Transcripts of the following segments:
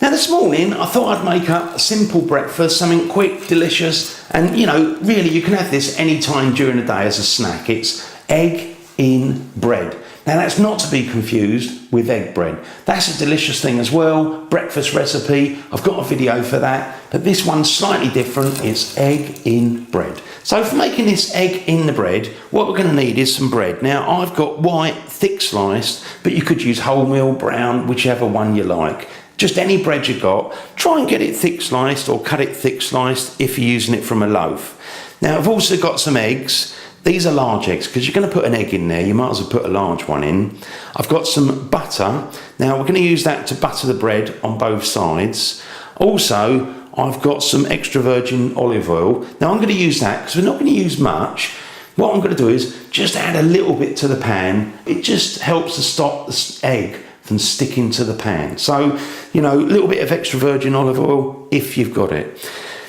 Now this morning I thought I'd make up a simple breakfast, something quick, delicious, and you know, really you can have this any time during the day as a snack. It's egg in bread. Now that's not to be confused with egg bread. That's a delicious thing as well, breakfast recipe. I've got a video for that, but this one's slightly different. It's egg in bread. So for making this egg in the bread, what we're going to need is some bread. Now I've got white, thick sliced, but you could use wholemeal, brown, whichever one you like. Just any bread you got. Try and get it thick sliced or cut it thick sliced if you're using it from a loaf. Now I've also got some eggs. These are large eggs because you're going to put an egg in there. You might as well put a large one in. I've got some butter. Now we're going to use that to butter the bread on both sides. Also, I've got some extra virgin olive oil. Now I'm going to use that because we're not going to use much. What I'm going to do is just add a little bit to the pan. It just helps to stop the egg from sticking to the pan. So, you know, a little bit of extra virgin olive oil if you've got it.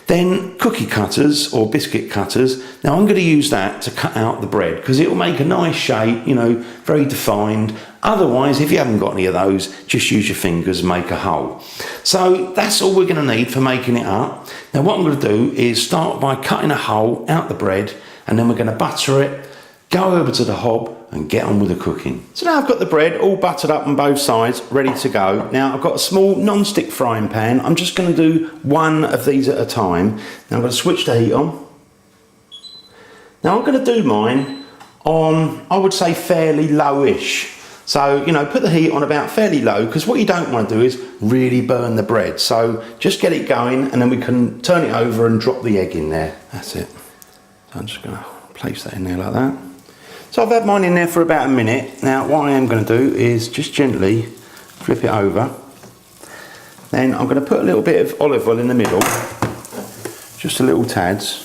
Then cookie cutters or biscuit cutters. Now I'm going to use that to cut out the bread because it will make a nice shape, you know, very defined. Otherwise, if you haven't got any of those, just use your fingers and make a hole. So that's all we're going to need for making it up. Now what I'm going to do is start by cutting a hole out the bread, and then we're going to butter it, go over to the hob and get on with the cooking. So now I've got the bread all buttered up on both sides, ready to go. Now I've got a small non-stick frying pan. I'm just going to do one of these at a time. Now I'm going to switch the heat on. Now I'm going to do mine on, I would say, fairly lowish. So, you know, put the heat on about fairly low, because what you don't want to do is really burn the bread. So just get it going and then we can turn it over and drop the egg in there. That's it. So I'm just going to place that in there like that. So I've had mine in there for about a minute. Now what I am going to do is just gently flip it over. Then I'm going to put a little bit of olive oil in the middle, just a little tads.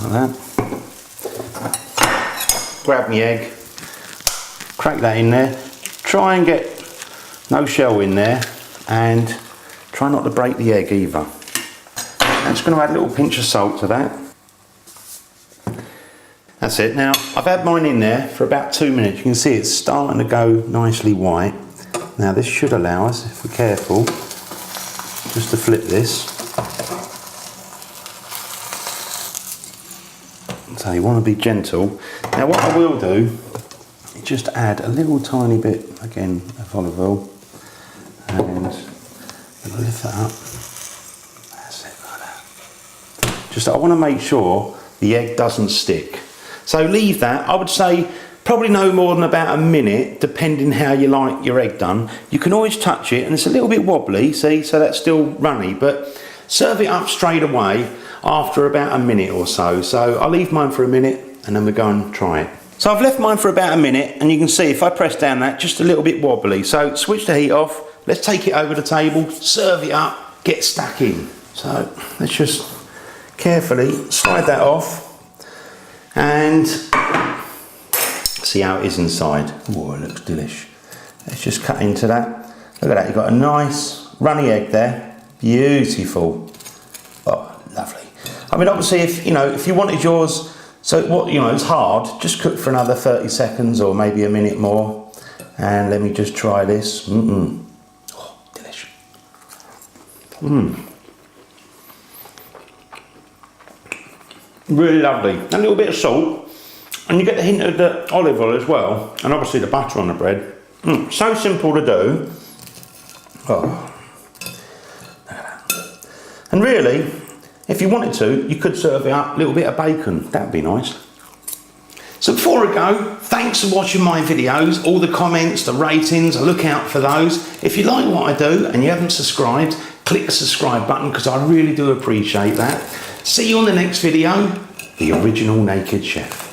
Like that. Grab my egg, crack that in there. Try and get no shell in there, and try not to break the egg either. I'm just going to add a little pinch of salt to that. That's it. Now I've had mine in there for about 2 minutes. You can see it's starting to go nicely white. Now this should allow us, if we're careful, just to flip this. So you want to be gentle. Now what I will do is just add a little tiny bit again of olive oil, and lift that up. Just I want to make sure the egg doesn't stick. So leave that, I would say probably no more than about a minute, depending how you like your egg done. You can always touch it, and it's a little bit wobbly, see, so that's still runny, but serve it up straight away after about a minute or so. So I'll leave mine for a minute and then we'll go and try it. So I've left mine for about a minute, and you can see if I press down that, just a little bit wobbly. So switch the heat off, let's take it over the table, serve it up, get stuck in. So let's just carefully slide that off and see how it is inside. Oh, it looks delish. Let's just cut into that. Look at that, you've got a nice runny egg there. Beautiful. Oh, lovely. I mean, obviously, if you wanted yours, so what, it's hard, just cook for another 30 seconds or maybe a minute more. And let me just try this. Oh, delish. Really lovely. A little bit of salt, and you get the hint of the olive oil as well, and obviously the butter on the bread. So simple to do. Oh. And really, if you wanted to, you could serve it up a little bit of bacon. That'd be nice. So before I go, thanks for watching my videos. All the comments, the ratings, I look out for those. If you like what I do and you haven't subscribed, click the subscribe button, because I really do appreciate that. See you on the next video, The Original Naked Chef.